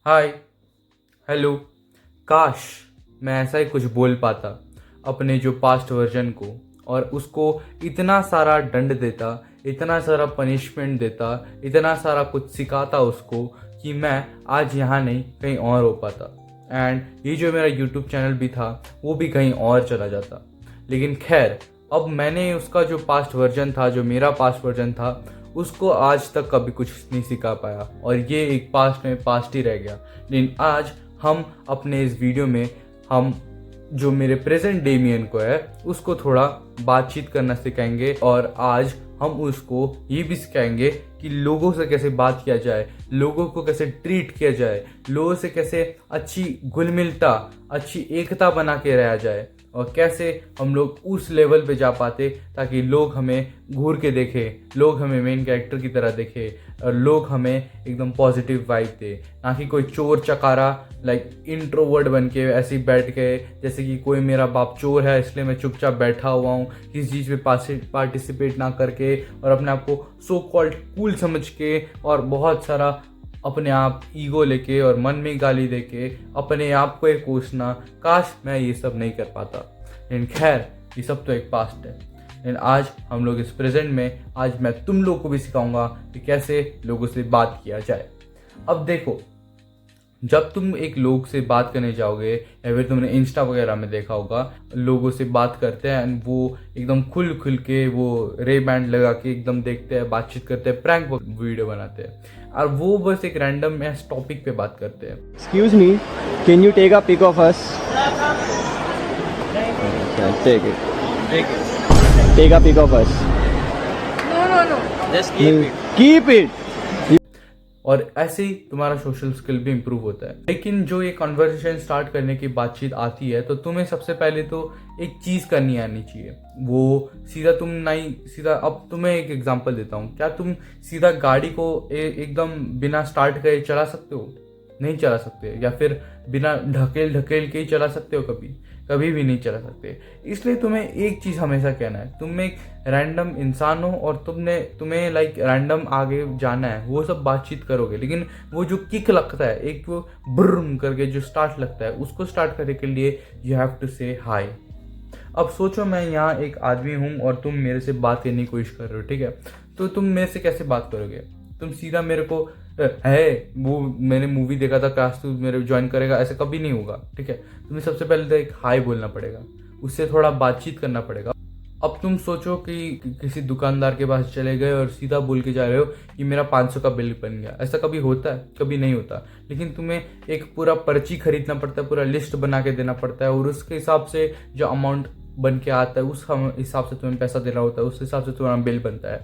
हाय। Hello. काश मैं ऐसा ही कुछ बोल पाता अपने जो पास्ट वर्जन को, और उसको इतना सारा दंड देता, इतना सारा पनिशमेंट देता, इतना सारा कुछ सिखाता उसको कि मैं आज यहाँ नहीं कहीं और हो पाता। एंड ये जो मेरा यूट्यूब चैनल भी था वो भी कहीं और चला जाता। लेकिन खैर, अब मैंने उसका जो पास्ट वर्जन था, जो मेरा पास्ट वर्जन था, उसको आज तक कभी कुछ नहीं सिखा पाया, और ये एक पास्ट में पास्ट ही रह गया। लेकिन आज हम अपने इस वीडियो में हम जो मेरे प्रेजेंट डेमियन को है उसको थोड़ा बातचीत करना सिखाएंगे, और आज हम उसको ये भी सिखाएंगे कि लोगों से कैसे बात किया जाए, लोगों को कैसे ट्रीट किया जाए, लोगों से कैसे अच्छी घुल मिलता, अच्छी एकता बना के रहा जाए, और कैसे हम लोग उस लेवल पे जा पाते ताकि लोग हमें घूर के देखें, लोग हमें मेन कैरेक्टर की तरह देखें, और लोग हमें एकदम पॉजिटिव वाइब दे, ना कि कोई चोर चकारा लाइक इंट्रोवर्ट बन के ऐसे ही बैठ गए, जैसे कि कोई मेरा बाप चोर है इसलिए मैं चुपचाप बैठा हुआ हूँ किसी चीज़ पे पार्टिसिपेट ना करके, और अपने आप को सो कॉल्ड कूल समझ के, और बहुत सारा अपने आप ईगो लेके और मन में गाली देके अपने आप को एक कोसना। काश मैं ये सब नहीं कर पाता। लेकिन खैर, ये सब तो एक पास्ट है। लेकिन आज हम लोग इस प्रेजेंट में, आज मैं तुम लोग को भी सिखाऊंगा कि कैसे लोगों से बात किया जाए। अब देखो, जब तुम एक लोग से बात करने जाओगे, या फिर तुमने इंस्टा वगैरह में देखा होगा, लोगों से बात करते हैं एंड वो एकदम खुल खुल के वो रे बैंड लगा के एकदम देखते हैं, बातचीत करते हैं, प्रैंक वीडियो बनाते हैं, और वो बस एक रैंडम ऐसे टॉपिक पे बात करते हैं। Excuse me, can you take a pic of us? Take it. Take a pic of us. No. Just keep it. Keep it. और ऐसे ही तुम्हारा सोशल स्किल भी इम्प्रूव होता है। लेकिन जो ये कन्वर्सेशन स्टार्ट करने की बातचीत आती है, तो तुम्हें सबसे पहले तो एक चीज़ करनी आनी चाहिए। वो सीधा तुम नहीं, सीधा अब तुम्हें एक एग्जांपल देता हूँ। क्या तुम सीधा गाड़ी को एकदम बिना स्टार्ट करे चला सकते हो? नहीं चला सकते। या फिर बिना ढकेल ढकेल के ही चला सकते हो? कभी भी नहीं चला सकते। इसलिए तुम्हें एक चीज़ हमेशा कहना है, तुम एक रैंडम इंसान हो और तुम्हें लाइक रैंडम आगे जाना है, वो सब बातचीत करोगे, लेकिन वो जो किक लगता है, एक वो ब्रुम करके जो स्टार्ट लगता है, उसको स्टार्ट करने के लिए यू हैव टू से हाय। अब सोचो, मैं यहाँ एक आदमी हूँ और तुम मेरे से बात करने की कोशिश कर रहे हो, ठीक है? तो तुम मेरे से कैसे बात करोगे? तुम सीधा मेरे को है वो मैंने मूवी देखा था, क्लास तू मेरे ज्वाइन करेगा, ऐसे कभी नहीं होगा, ठीक है? तुम्हें सबसे पहले तो एक हाय बोलना पड़ेगा, उससे थोड़ा बातचीत करना पड़ेगा। अब तुम सोचो कि किसी दुकानदार के पास चले गए और सीधा बोल के जा रहे हो कि मेरा 500 का बिल बन गया। ऐसा कभी होता है? कभी नहीं होता। लेकिन तुम्हें एक पूरा पर्ची खरीदना पड़ता है, पूरा लिस्ट बना के देना पड़ता है, और उसके हिसाब से जो अमाउंट बन के आता है उस हिसाब से तुम्हें पैसा देना होता है, उस हिसाब से तुम्हारा बिल बनता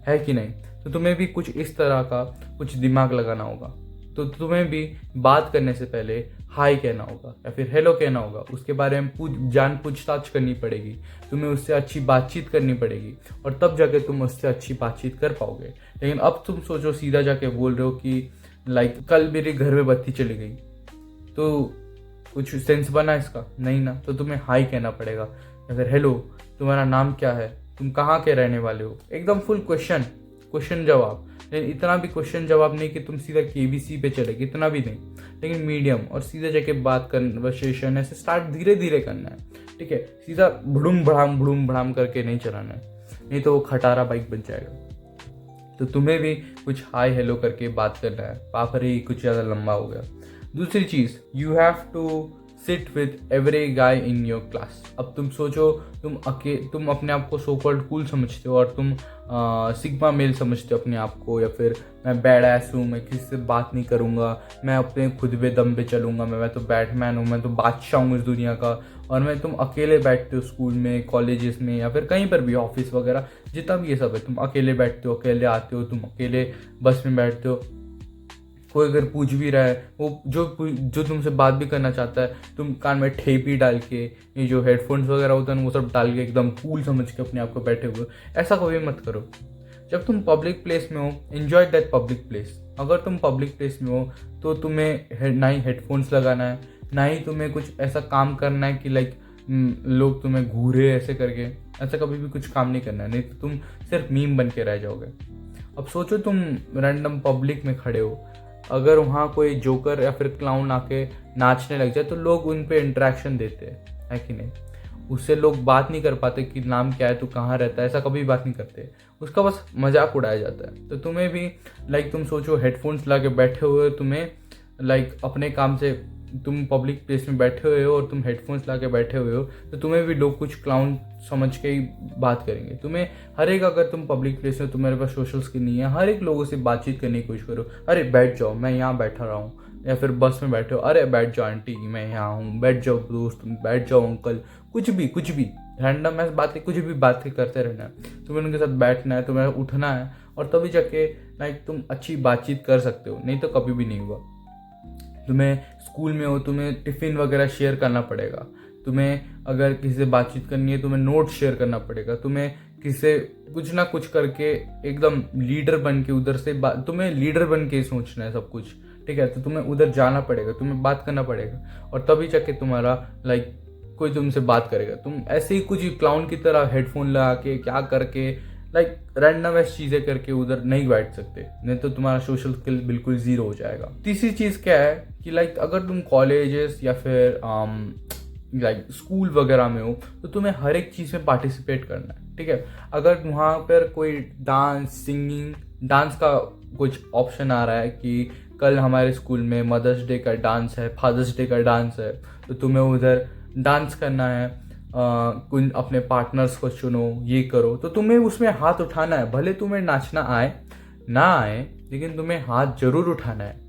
है कि नहीं? तो तुम्हें भी कुछ इस तरह का कुछ दिमाग लगाना होगा। तो तुम्हें भी बात करने से पहले हाय कहना होगा या फिर हेलो कहना होगा, उसके बारे में पूछताछ करनी पड़ेगी, तुम्हें उससे अच्छी बातचीत करनी पड़ेगी, और तब जाके तुम उससे अच्छी बातचीत कर पाओगे। लेकिन अब तुम सोचो, सीधा जाके बोल रहे हो कि लाइक कल मेरे घर में बत्ती चली गई, तो कुछ सेंस बना इसका? नहीं ना। तो तुम्हें हाय कहना पड़ेगा, या फिर हेलो, तुम्हारा नाम क्या है, तुम कहाँ के रहने वाले हो, एकदम फुल क्वेश्चन जवाब। लेकिन इतना भी क्वेश्चन जवाब नहीं कि तुम सीधा केबीसी पे चले, इतना भी नहीं, लेकिन मीडियम, और सीधे जाके बात कन्वर्सेशन ऐसे स्टार्ट धीरे धीरे करना है, ठीक है? सीधा भड़ूम भड़ाम करके नहीं चलाना है, नहीं तो वो खटारा बाइक बन जाएगा। तो तुम्हें भी कुछ हाय हेलो करके बात करना है। पापरी कुछ ज़्यादा लंबा हो गया। दूसरी चीज़, you have to sit with every guy in your class. अब तुम सोचो, तुम अपने आप को सो कॉल्ड कूल समझते हो, और तुम सिग्मा मेल समझते हो अपने आप को, या फिर मैं बैड एस हूँ, मैं किसी से बात नहीं करूँगा, मैं अपने खुद पे दम पे चलूँगा, मैं तो बैटमैन हूँ, मैं तो बादशाह हूँ इस दुनिया का। और तुम अकेले बैठते हो स्कूल में, कॉलेजेस में, या फिर कहीं पर भी, ऑफिस वगैरह, जितना भी ये सब है, तुम अकेले बैठते हो, अकेले आते हो, तुम अकेले बस में बैठते हो। कोई अगर पूछ भी रहा है, वो जो तुमसे बात भी करना चाहता है, तुम कान में ठेपी डाल के, ये जो हेडफोन्स वगैरह होता है वो सब डाल के एकदम कूल समझ के अपने आप को बैठे हुए। ऐसा कभी मत करो। जब तुम पब्लिक प्लेस में हो, एंजॉय दैट पब्लिक प्लेस। अगर तुम पब्लिक प्लेस में हो तो तुम्हें ना ही हेडफोन्स लगाना है, ना ही तुम्हें कुछ ऐसा काम करना है कि लाइक लोग तुम्हें घूरे ऐसे करके। ऐसा कभी भी कुछ काम नहीं करना है, नहीं तो तुम सिर्फ मीम बन के रह जाओगे। अब सोचो, तुम रैंडम पब्लिक में खड़े हो, अगर वहाँ कोई जोकर या फिर क्लाउन आके नाचने लग जाए तो लोग उन पे इंटरेक्शन देते हैं, है कि नहीं। उससे लोग बात नहीं कर पाते कि नाम क्या है, तू कहाँ रहता है, ऐसा कभी बात नहीं करते, उसका बस मजाक उड़ाया जाता है। तो तुम्हें भी तुम सोचो हेडफोन्स ला के बैठे हुए, तुम्हें अपने काम से तुम पब्लिक प्लेस में बैठे हुए हो और तुम हेडफोन्स ला के बैठे हुए हो, तो तुम्हें भी लोग कुछ क्लाउन समझ के ही बात करेंगे। तुम्हें हर एक, अगर तुम पब्लिक प्लेस में तुम्हारे पास सोशल स्किल नहीं है, हर एक लोगों से बातचीत करने की कोशिश करो। अरे बैठ जाओ, मैं यहाँ बैठा रहा हूँ, या फिर बस में बैठे हो, अरे बैठ जाओ आंटी मैं यहाँ हूँ, बैठ जाओ दोस्त, बैठ जाओ अंकल, कुछ भी रैंडम ऐसी बातें, कुछ भी बातें करते रहना है। तुम्हें उनके साथ बैठना है, तुम्हें उठना है, और तभी जाके तुम अच्छी बातचीत कर सकते हो, नहीं तो कभी भी नहीं हुआ। तुम्हें स्कूल में हो, तुम्हें टिफ़िन वगैरह शेयर करना पड़ेगा, तुम्हें अगर किसी से बातचीत करनी है तुम्हें नोट शेयर करना पड़ेगा, तुम्हें किसी से कुछ ना कुछ करके एकदम लीडर बन के उधर से तुम्हें लीडर बन के सोचना है सब कुछ, ठीक है। तो तुम्हें उधर जाना पड़ेगा, तुम्हें बात करना पड़ेगा, और तभी जाके तुम्हारा कोई तुमसे बात करेगा। तुम ऐसे ही कुछ क्लाउन की तरह हेडफोन लगा के क्या करके रैंडम ऐसी चीज़ें करके उधर नहीं बैठ सकते, नहीं तो तुम्हारा सोशल स्किल बिल्कुल जीरो हो जाएगा। तीसरी चीज़ क्या है कि अगर तुम कॉलेजेस या फिर स्कूल वगैरह में हो तो तुम्हें हर एक चीज़ में पार्टिसिपेट करना है, ठीक है। अगर वहाँ पर कोई डांस का कुछ ऑप्शन आ रहा है कि कल हमारे स्कूल में मदर्स डे का डांस है, फादर्स डे का डांस है, तो तुम्हें उधर डांस करना है, कुछ अपने पार्टनर्स को चुनो, ये करो, तो तुम्हें उसमें हाथ उठाना है। भले तुम्हें नाचना आए ना आए, लेकिन तुम्हें हाथ जरूर उठाना है।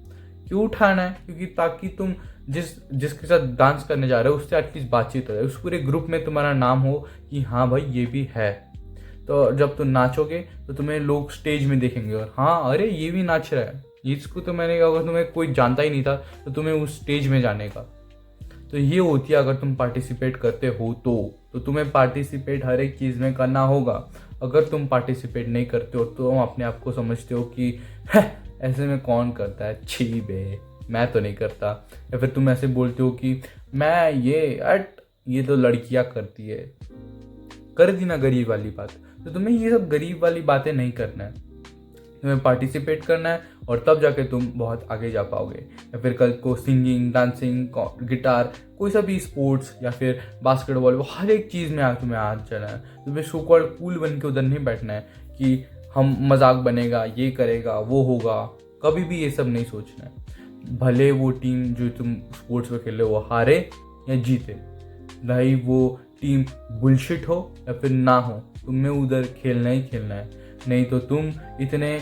क्यों उठाना है? क्योंकि ताकि तुम जिसके साथ डांस करने जा रहे हो उससे एटलीस्ट बातचीत हो जाए, उस पूरे ग्रुप में तुम्हारा नाम हो कि हाँ भाई ये भी है। तो जब तुम नाचोगे तो तुम्हें लोग स्टेज में देखेंगे और हाँ अरे ये भी नाच रहा है, इसको तो मैंने कहा, अगर तुम्हें कोई जानता ही नहीं था तो तुम्हें उस स्टेज में जाने का। तो ये होती है अगर तुम पार्टिसिपेट करते हो तो तुम्हें पार्टिसिपेट हर एक चीज़ में करना होगा। अगर तुम पार्टिसिपेट नहीं करते हो तो तुम अपने आप को समझते हो कि ऐसे में कौन करता है, छी बे मैं तो नहीं करता, या फिर तुम ऐसे बोलते हो कि मैं ये तो लड़कियां करती है, कर दी ना गरीब वाली बात। तो तुम्हें ये सब गरीब वाली बातें नहीं करना है, तुम्हें पार्टिसिपेट करना है, और तब जाके तुम बहुत आगे जा पाओगे। या फिर कल को सिंगिंग, डांसिंग, गिटार, कोई सा भी स्पोर्ट्स या फिर बास्केटबॉल, हर एक चीज़ में तुम्हें हाथ चला है। तुम्हें सो कॉल्ड कूल बन के उधर नहीं बैठना है कि हम मजाक बनेगा, ये करेगा, वो होगा, कभी भी ये सब नहीं सोचना है। भले वो टीम जो तुम स्पोर्ट्स में खेले वो हारे या जीते, भाई वो टीम बुलशिट हो या फिर ना हो, तुम्हें उधर खेलना ही खेलना है। नहीं तो तुम इतने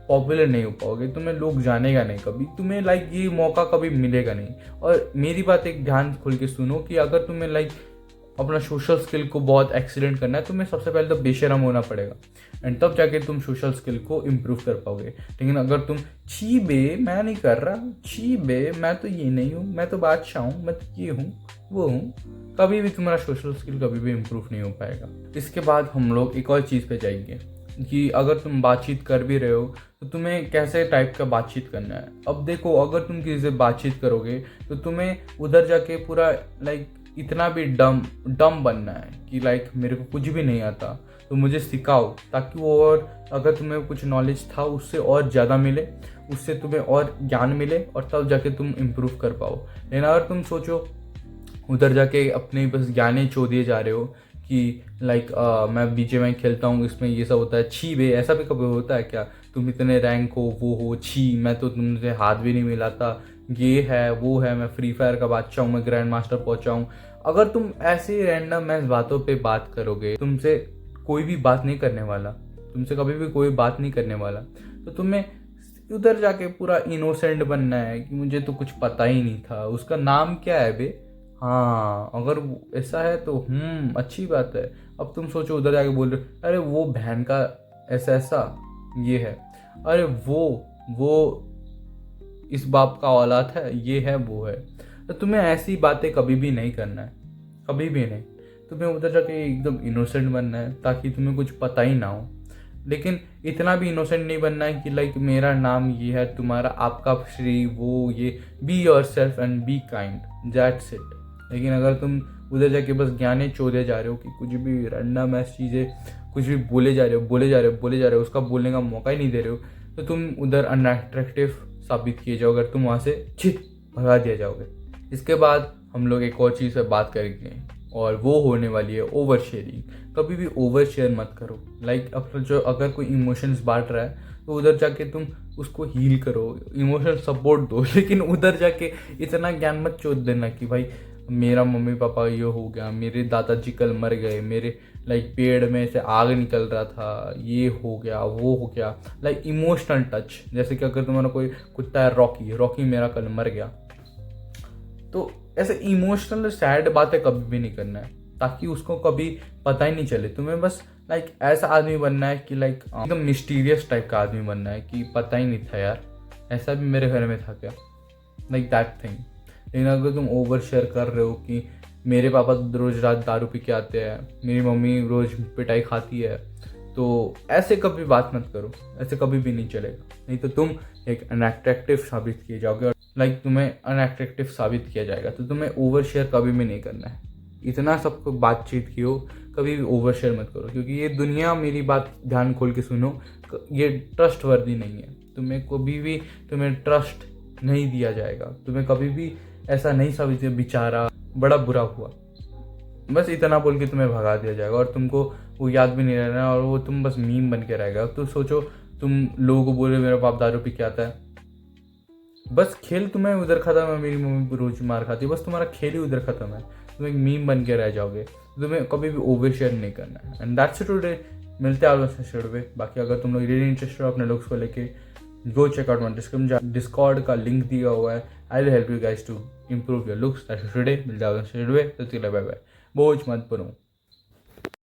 पॉपुलर नहीं हो पाओगे, तुम्हें लोग जानेगा नहीं कभी, तुम्हें ये मौका कभी मिलेगा नहीं। और मेरी बात एक ध्यान खोल के सुनो कि अगर तुम्हें अपना सोशल स्किल को बहुत एक्सीलेंट करना है, तुम्हें सबसे पहले तो बेशरम होना पड़ेगा, एंड तब जाके तुम सोशल स्किल को इम्प्रूव कर पाओगे। लेकिन अगर तुम छी बे मैं नहीं कर रहा, छी बे मैं तो ये नहीं हूँ, मैं तो बादशाह हूँ, मैं तो ये हूँ वो हूँ, कभी भी तुम्हारा सोशल स्किल कभी भी इम्प्रूव नहीं हो पाएगा। इसके बाद हम लोग एक और चीज़ पे जाएंगे कि अगर तुम बातचीत कर भी रहे हो तो तुम्हें कैसे टाइप का बातचीत करना है। अब देखो, अगर तुम किसी से बातचीत करोगे तो तुम्हें उधर जाके पूरा इतना भी डम बनना है कि मेरे को कुछ भी नहीं आता तो मुझे सिखाओ, ताकि वो और अगर तुम्हें कुछ नॉलेज था उससे और ज़्यादा मिले, उससे तुम्हें और ज्ञान मिले, और तब जाके तुम इम्प्रूव कर पाओ। लेकिन अगर तुम सोचो उधर जाके अपने बस ज्ञाने चो दिए जा रहे हो कि मैं BGMI खेलता हूँ, इसमें ये सब होता है, छी बे ऐसा भी कभी होता है क्या? तुम इतने रैंक हो, वो हो, छी मैं तो तुमसे हाथ भी नहीं मिलाता, ये है वो है, मैं फ्री फायर का बादशाह हूँ, मैं ग्रैंड मास्टर पहुँचा हूँ। अगर तुम ऐसे रैंडम ऐसे बातों पे बात करोगे, तुमसे कोई भी बात नहीं करने वाला, तुमसे कभी भी कोई बात नहीं करने वाला, तो तुम्हें उधर जाके पूरा इनोसेंट बनना है कि मुझे तो कुछ पता ही नहीं था, उसका नाम क्या है बे, हाँ अगर ऐसा है तो अच्छी बात है। अब तुम सोचो उधर जाके बोल रहे अरे वो बहन का ऐसा ऐसा ये है, अरे वो इस बाप का औलाद है, ये है वो है। तो तुम्हें ऐसी बातें कभी भी नहीं करना है, कभी भी नहीं। तुम्हें उधर जाके एकदम इनोसेंट बनना है ताकि तुम्हें कुछ पता ही ना हो, लेकिन इतना भी इनोसेंट नहीं बनना है कि मेरा नाम ये है, तुम्हारा आपका श्री वो ये। Be your self and be kind, that's it. लेकिन अगर तुम उधर जाके बस ज्ञाने चोदे जा रहे हो कि कुछ भी रैंडम ऐसी चीज़ें कुछ भी बोले जा रहे हो, उसका बोलने का मौका ही नहीं दे रहे हो, तो तुम उधर अनअट्रैक्टिव साबित किए जाओ अगर तुम वहाँ से भगा दिया जाओगे। इसके बाद हम लोग एक और चीज़ पर बात करेंगे और वो होने वाली है ओवर शेयरिंग। कभी भी ओवर शेयर मत करो। लाइक अगर कोई इमोशंस बांट रहा है तो उधर जाके तुम उसको हील करो, इमोशनल सपोर्ट दो, लेकिन उधर जाके इतना ज्ञान मत चोद देना कि भाई मेरा मम्मी पापा ये हो गया, मेरे दादाजी कल मर गए, मेरे लाइक पेड़ में से आग निकल रहा था, ये हो गया वो हो गया। लाइक इमोशनल टच, जैसे कि अगर तुम्हारा कोई कुत्ता है रॉकी मेरा कल मर गया, तो ऐसे इमोशनल सैड बातें कभी भी नहीं करना है ताकि उसको कभी पता ही नहीं चले। तुम्हें बस लाइक ऐसा आदमी बनना है कि लाइक एकदम मिस्टीरियस टाइप का आदमी बनना है कि पता ही नहीं था यार, ऐसा भी मेरे घर में था क्या, लाइक दैट थिंग। लेकिन अगर तुम ओवर शेयर कर रहे हो कि मेरे पापा रोज रात दारू पी के आते हैं, मेरी मम्मी रोज पिटाई खाती है, तो ऐसे कभी बात मत करो, ऐसे कभी भी नहीं चलेगा। नहीं तो तुम एक अनअट्रैक्टिव साबित किए जाओगे और लाइक तुम्हें अनअट्रैक्टिव साबित किया जाएगा। तो तुम्हें ओवर शेयर कभी भी नहीं करना है। इतना सबको बातचीत की हो, कभी भी ओवर शेयर मत करो, क्योंकि ये दुनिया, मेरी बात ध्यान खोल के सुनो, ये ट्रस्ट वर्दी नहीं है। तुम्हें कभी भी ट्रस्ट नहीं दिया जाएगा। तुम्हें कभी भी ऐसा नहीं साबित बेचारा बड़ा बुरा हुआ, बस इतना बोल के तुम्हें भगा दिया जाएगा और तुमको वो याद भी नहीं रहना और वो तुम बस मीम बन के रहेगा। तो सोचो तुम लोगों को बोले मेरा बाप दारू पी के आता है, बस खेल तुम्हें उधर खत्म है, मेरी मम्मी रोज मार खाती है, बस तुम्हारा खेल ही उधर खत्म है, तुम एक मीम बन के रह जाओगे। तुम्हें कभी भी ओवर शेयर नहीं करना है। And that's it today. मिलते हैं आगे शेयर। बाकी अगर तुम लोग रियली इंटरेस्टेड हो अपने लुक्स को लेके, go check out my discord का लिंक दिया हुआ है। I will help you guys to improve your looks. That's it today. मिलते हैं शेयर। Bye bye. बोझ मत बनो।